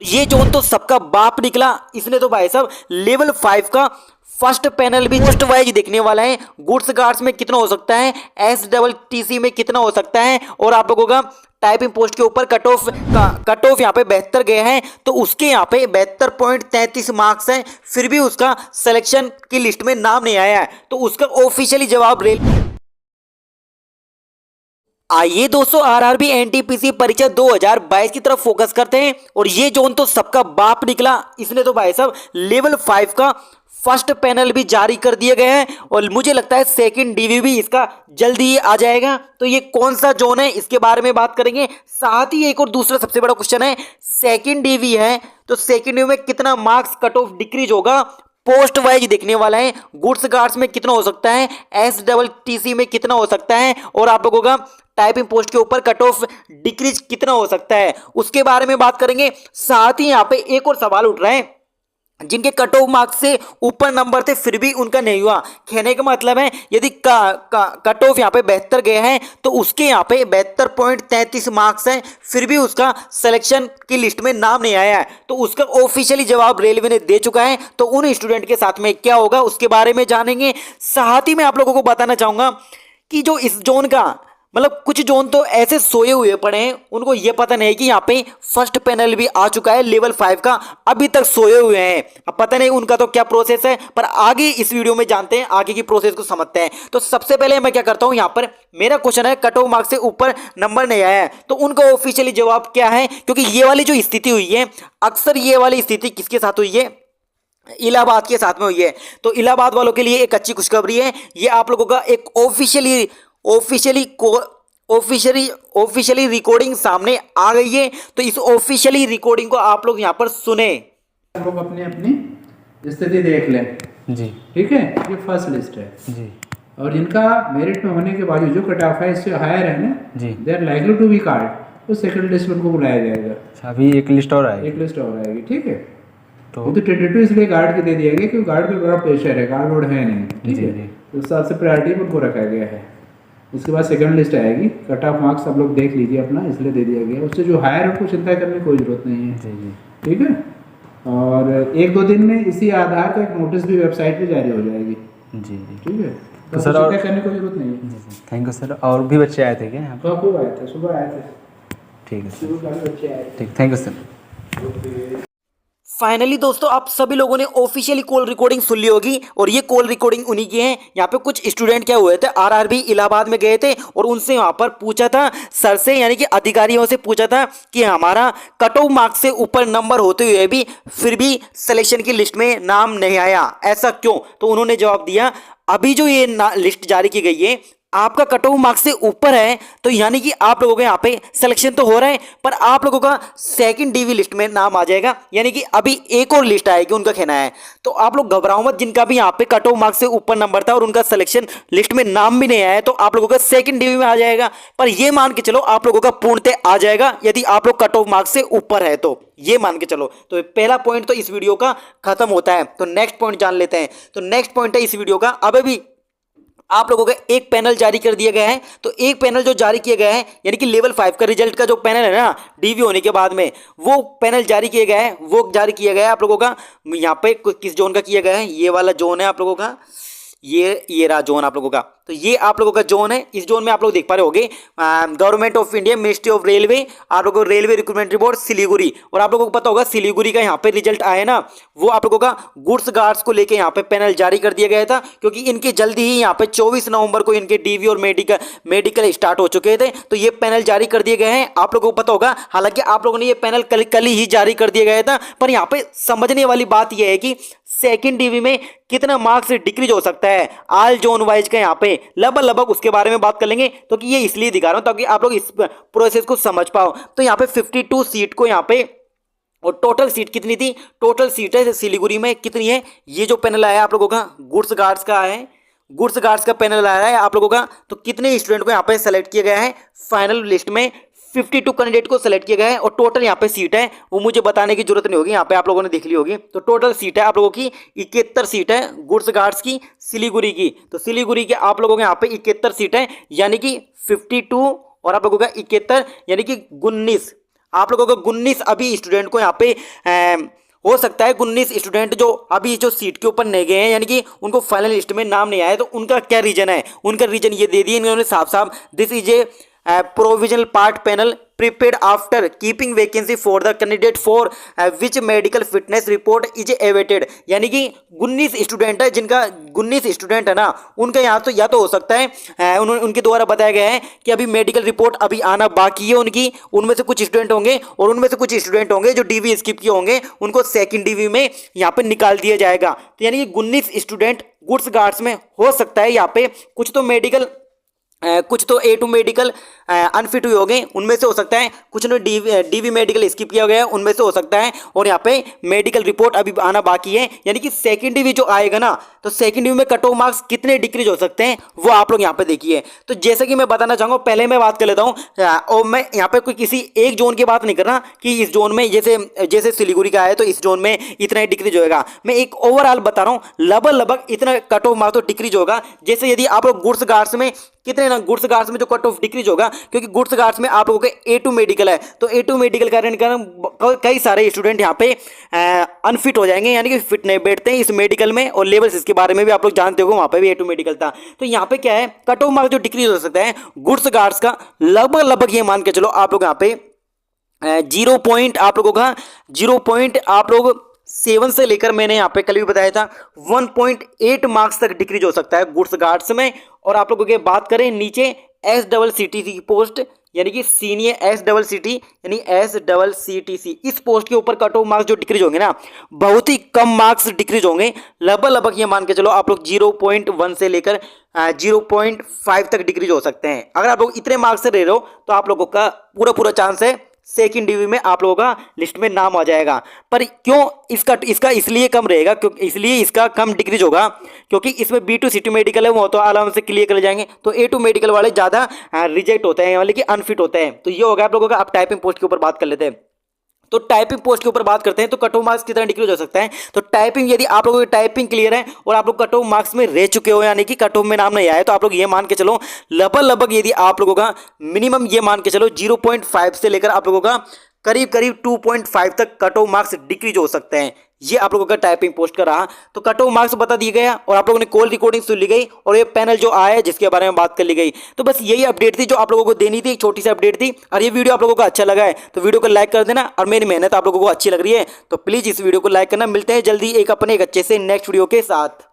ये जोन तो सबका बाप निकला। इसने तो भाई साहब लेवल 5 का फर्स्ट पैनल भी पोस्ट वाइज देखने वाला है। गुड्स गार्ड्स में कितना हो सकता है, STT में कितना हो सकता है, और आप लोगों का टाइपिंग पोस्ट के ऊपर कट ऑफ यहाँ पे 72 गए हैं, तो उसके यहाँ पे 72.33 मार्क्स हैं, फिर भी उसका सिलेक्शन की लिस्ट में नाम नहीं आया है। तो उसका ऑफिशियली जवाब आइए दोस्तों, RRB NTPC परीक्षा 2022 की तरफ फोकस करते हैं। और ये जोन तो सबका बाप निकला। इसने तो भाई साहब लेवल 5 का फर्स्ट पैनल भी जारी कर दिए गए हैं, और मुझे लगता है सेकंड DV भी इसका जल्दी ही आ जाएगा। तो ये कौन सा जोन है, इसके बारे में बात करेंगे। साथ ही एक और दूसरा सबसे बड़ा क्वेश्चन है, सेकंड DV है तो सेकंड DV में कितना मार्क्स कट ऑफ डिक्रीज होगा, पोस्ट वाइज देखने वाला है। गुड्स गार्ड्स में कितना हो सकता है, STT में कितना हो सकता है, और आप लोगों का टाइपिंग पोस्ट के ऊपर कट ऑफ डिक्रीज कितना हो सकता है, उसके बारे में बात करेंगे। साथ ही यहाँ पे एक और सवाल उठ रहा है, जिनके कट ऑफ मार्क्स से ऊपर नंबर थे फिर भी उनका नहीं हुआ। कहने का मतलब है यदि कट ऑफ यहाँ पे 72 गए हैं, तो उसके यहाँ पे 72.33 मार्क्स हैं, फिर भी उसका सिलेक्शन की लिस्ट में नाम नहीं आया है। तो उसका ऑफिशियली जवाब रेलवे ने दे चुका है। तो उन स्टूडेंट के साथ में क्या होगा उसके बारे में जानेंगे। साथ ही मैं आप लोगों को बताना चाहूंगा कि जो इस जोन का मतलब कुछ जोन तो ऐसे सोए हुए पड़े हैं, उनको ये पता नहीं कि यहाँ पे फर्स्ट पैनल भी आ चुका है लेवल 5 का, अभी तक सोए हुए हैं। अब पता नहीं उनका तो क्या प्रोसेस है, पर आगे इस वीडियो में जानते हैं, आगे की प्रोसेस को समझते हैं। तो सबसे पहले मैं क्या करता हूँ, यहाँ पर मेरा क्वेश्चन है कट ऑफ मार्क्स से ऊपर नंबर नहीं आया है, तो उनका ऑफिशियली जवाब क्या है। क्योंकि ये वाली जो स्थिति हुई है, अक्सर ये वाली स्थिति किसके साथ हुई है, इलाहाबाद के साथ में हुई है। तो इलाहाबाद वालों के लिए एक अच्छी खुशखबरी है, ये आप लोगों का एक ऑफिशियली रिकॉर्डिंग सामने आ गई है। तो इस ऑफिशियली रिकॉर्डिंग को आप लोग यहाँ पर सुने। हम लोग अपनी अपनी स्थिति देख लें जी। ठीक है, ये फर्स्ट लिस्ट है जी। और जिनका मेरिट में होने के बावजूद जो कट ऑफ है इससे हायर है ना जी, they are likely to be called, तो सेकंड लिस्ट में उनको बुलाया जाएगा। अच्छा, अभी एक लिस्ट और आएगी। एक लिस्ट और आएगी, ठीक है। तो ये तो 22 इसलिए गार्ड के दे दिया गया क्योंकि गार्ड पे बड़ा प्रेशर है, गार्ड लोड है नहीं, ठीक जी, है। जी। तो उस हिसाब से प्रायोरिटी पर उनको रखा गया है। उसके बाद सेकंड लिस्ट आएगी, कट ऑफ मार्क्स सब लोग देख लीजिए अपना, इसलिए दे दिया गया। उससे जो हायर है उनको चिंता करने की कोई जरूरत नहीं है, जी जी ठीक है। और एक दो दिन में इसी आधार का एक नोटिस भी वेबसाइट पे जारी हो जाएगी, जी जी। ठीक है। तो तो सर चिंता और करने की कोई जरूरत नहीं है। जी जी, थैंक यू सर। और भी बच्चे आए थे क्या यहाँ तो खूब आए थे, सुबह आए थे, ठीक है सर, सुबह काफी बच्चे आए थे। ठीक, थैंक यू सर। फाइनली दोस्तों, आप सभी लोगों ने ऑफिशियली कॉल रिकॉर्डिंग सुन ली होगी, और ये कॉल रिकॉर्डिंग उन्हीं की है। यहाँ पे कुछ स्टूडेंट क्या हुए थे, RRB इलाहाबाद में गए थे, और उनसे वहाँ पर पूछा था सर से, यानी कि अधिकारियों से पूछा था कि हमारा कट ऑफ मार्क्स से ऊपर नंबर होते हुए भी फिर भी सिलेक्शन की लिस्ट में नाम नहीं आया, ऐसा क्यों। तो उन्होंने जवाब दिया, अभी जो ये लिस्ट जारी की गई है, आपका कट ऑफ मार्क्स से ऊपर है, तो यानी कि आप लोगों के यहाँ पे सिलेक्शन तो हो रहा है, पर आप लोगों का सेकंड DV लिस्ट में नाम आ जाएगा, यानी कि अभी एक और लिस्ट आएगी, उनका कहना है। तो आप लोग घबराओ मत, जिनका भी यहाँ पे कट ऑफ मार्क्स से ऊपर नंबर था और उनका सिलेक्शन लिस्ट में नाम भी नहीं आया है, तो आप लोगों का सेकंड DV में आ जाएगा। पर ये मान के चलो आप लोगों का पूर्णतः आ जाएगा यदि आप लोग कट ऑफ मार्क्स से ऊपर है, तो ये मान के चलो। तो पहला पॉइंट तो इस वीडियो का खत्म होता है। तो नेक्स्ट पॉइंट जान लेते हैं। तो नेक्स्ट पॉइंट है इस वीडियो का, अभी भी आप लोगों का एक पैनल जारी कर दिया गया है। तो एक पैनल जो जारी किया गया है, यानी कि लेवल 5 का रिजल्ट का जो पैनल है ना, DV होने के बाद में वो पैनल जारी किया गया है, वो जारी किया गया है आप लोगों का। यहाँ पे किस जोन का किया गया है, ये वाला जोन है आप लोगों का, ये रहा जोन आप लोगों का। तो ये आप लोगों का जोन है। इस जोन में आप लोग देख पा रहे होंगे government of India, ministry of railway, आप लोगों को रेलवे रिक्रूटमेंट बोर्ड सिलीगुड़ी। और आप लोगों को पता होगा सिलीगुड़ी का यहाँ पे रिजल्ट आया ना, वो आप लोगों का गुड्स गार्ड्स को लेके यहाँ पे पैनल जारी कर दिया गया था, क्योंकि इनके जल्दी ही यहाँ पे 24 नवंबर को इनके DV और मेडिकल स्टार्ट हो चुके थे। तो ये पैनल जारी कर दिए गए हैं, आप लोगों को पता होगा। हालांकि आप लोगों ने ये पैनल कल ही जारी कर दिया गया था, पर यहाँ पे समझने वाली बात यह है कि सेकंड DV में कितना मार्क्स डिक्रीज हो सकता है आल जोन वाइज का, यहाँ पे लगभग उसके बारे में बात कर लेंगे। तो कि ये इसलिए दिखा रहा हूं ताकि आप लोग इस प्रोसेस को समझ पाओ। तो यहाँ पे 52 सीट को यहाँ पे, और टोटल सीट कितनी थी, टोटल सीट है सिलीगुड़ी में कितनी है, ये जो पैनल आया आप लोगों का गुड्स गार्ड्स का है, गुड्स गार्ड्स का पैनल आया है आप लोगों का। तो कितने स्टूडेंट को यहाँ पे सेलेक्ट किया गया है, फाइनल लिस्ट में 52 कैंडिडेट को सेलेक्ट किया गया है। और टोटल यहाँ पे सीट है, वो मुझे बताने की जरूरत नहीं होगी, यहाँ पे आप लोगों ने देख ली होगी। तो टोटल सीट है आप लोगों की 71 सीट है गुड्स गार्ड्स की सिलीगुड़ी की। तो सिलीगुड़ी के आप लोगों के यहाँ पे 71 सीट है, यानी कि 52 और आप लोगों का 71 यानी कि 19 आप लोगों को 19 अभी स्टूडेंट को यहाँ पे हो सकता है 19 स्टूडेंट जो अभी जो सीट के ऊपर नहीं गए हैं, यानी कि उनको फाइनल लिस्ट में नाम नहीं आया, तो उनका क्या रीजन है? उनका रीजन ये दे दिए इन्होंने साफ साफ, this is a provisional part panel prepared after keeping vacancy for the candidate for which medical fitness report is awaited। यानी कि 19 स्टूडेंट है, जिनका 19 स्टूडेंट है ना, उनका यहाँ तो या तो हो सकता है उनके द्वारा बताया गया है कि अभी मेडिकल रिपोर्ट अभी आना बाकी है उनकी, उनमें से कुछ स्टूडेंट होंगे और उनमें से कुछ स्टूडेंट होंगे जो डीवी स्किप किए होंगे, उनको सेकंड डीवी में यहाँ पे निकाल दिया जाएगा। तो यानी कि 19 स्टूडेंट गुड्स गार्ड्स में हो सकता है यहाँ पे कुछ तो मेडिकल कुछ तो A2 मेडिकल अनफिट हुए होंगे, उनमें से हो सकता है कुछ ने डीवी मेडिकल स्किप किया गया है, उनमें से हो सकता है, और यहाँ पे मेडिकल रिपोर्ट अभी आना बाकी है। यानी कि सेकंड डीवी जो आएगा ना, तो सेकंड डीवी में कट ऑफ मार्क्स कितने डिक्रीज हो सकते हैं वो आप लोग यहाँ पे देखिए। तो जैसे कि मैं बताना चाहूँगा, पहले मैं बात कर लेता हूँ, और मैं यहाँ पे कोई किसी एक जोन की बात नहीं कर रहा कि इस जोन में जैसे सिलीगुड़ी का है तो इस जोन में इतना ही डिक्रीज होगा, मैं एक ओवरऑल बता रहा हूँ, लगभग इतना कट ऑफ मार्क्स तो डिक्रीज होगा। जैसे यदि आप लोग गुड्स गार्ड्स में कितने ना, गुड्स गार्ड्स में जो कट ऑफ डिक्रीज होगा, क्योंकि गुड्स गार्ड्स में आप लोगों के A2 मेडिकल है, तो A2 मेडिकल का कारण कई सारे स्टूडेंट यहाँ पे अनफिट हो जाएंगे, यानी कि फिट नहीं बैठते हैं इस मेडिकल में, और लेवल्स इसके बारे में भी आप लोग जानते हो, वहाँ पे भी A2 मेडिकल था। तो यहाँ पे क्या है, कट ऑफ मार्क्स जो डिक्रीज हो सकता है गुड्स गार्ड्स का, लगभग ये मान के चलो आप लोग यहाँ पे 0 पॉइंट आप लोगों का 0 पॉइंट आप लोग 7 से लेकर, मैंने यहाँ पे कल भी बताया था 1.8 मार्क्स तक डिक्रीज हो सकता है गुड्स गार्ड्स में। और आप लोगों की बात करें नीचे SCCT की पोस्ट, यानी कि सीनियर SCCT यानी SCCT, इस पोस्ट के ऊपर कट ऑफ मार्क्स जो डिक्रीज होंगे ना, बहुत ही कम मार्क्स डिक्रीज होंगे, लगभग ये मान के चलो आप लोग 0.1 से लेकर 0.5 तक डिक्रीज हो सकते हैं। अगर आप लोग इतने मार्क्स से रह रहे हो तो आप लोगों का पूरा चांस है सेकंड डीवी में आप लोगों का लिस्ट में नाम आ जाएगा। पर क्यों इसका इसलिए कम रहेगा, क्योंकि इसलिए इसका कम डिक्रीज होगा क्योंकि इसमें B2 सिटी मेडिकल है, वो तो आराम से क्लियर कर जाएंगे, तो A2 मेडिकल वाले ज़्यादा रिजेक्ट होते हैं, मतलब कि अनफिट होते हैं। तो ये होगा आप लोगों का। अब टाइपिंग पोस्ट के ऊपर बात कर लेते हैं। तो टाइपिंग पोस्ट के ऊपर बात करते हैं, तो कट ऑफ मार्क्स कितना डिक्रीज हो सकता है। तो टाइपिंग, यदि आप लोगों की टाइपिंग क्लियर है और आप लोग कट ऑफ मार्क्स में रह चुके हो, यानी कि कट ऑफ में नाम नहीं आया, तो आप लोग ये मान के चलो लगभग यदि आप लोगों का मिनिमम ये मान के चलो 0.5 से लेकर आप लोगों का करीब 2.5 तक कट ऑफ मार्क्स डिक्रीज हो सकते हैं। ये आप लोगों का टाइपिंग पोस्ट का रहा। तो कट ऑफ मार्क्स बता दिया गया और आप लोगों ने कॉल रिकॉर्डिंग सुन ली गई और ये पैनल जो आया है जिसके बारे में बात कर ली गई। तो बस यही अपडेट थी जो आप लोगों को देनी थी, एक छोटी सी अपडेट थी। और ये वीडियो आप लोगों को अच्छा लगा है तो वीडियो को लाइक कर देना, और मेरी मेहनत आप लोगों को अच्छी लग रही है तो प्लीज़ इस वीडियो को लाइक करना। मिलते हैं जल्दी एक अपने एक अच्छे से नेक्स्ट वीडियो के साथ।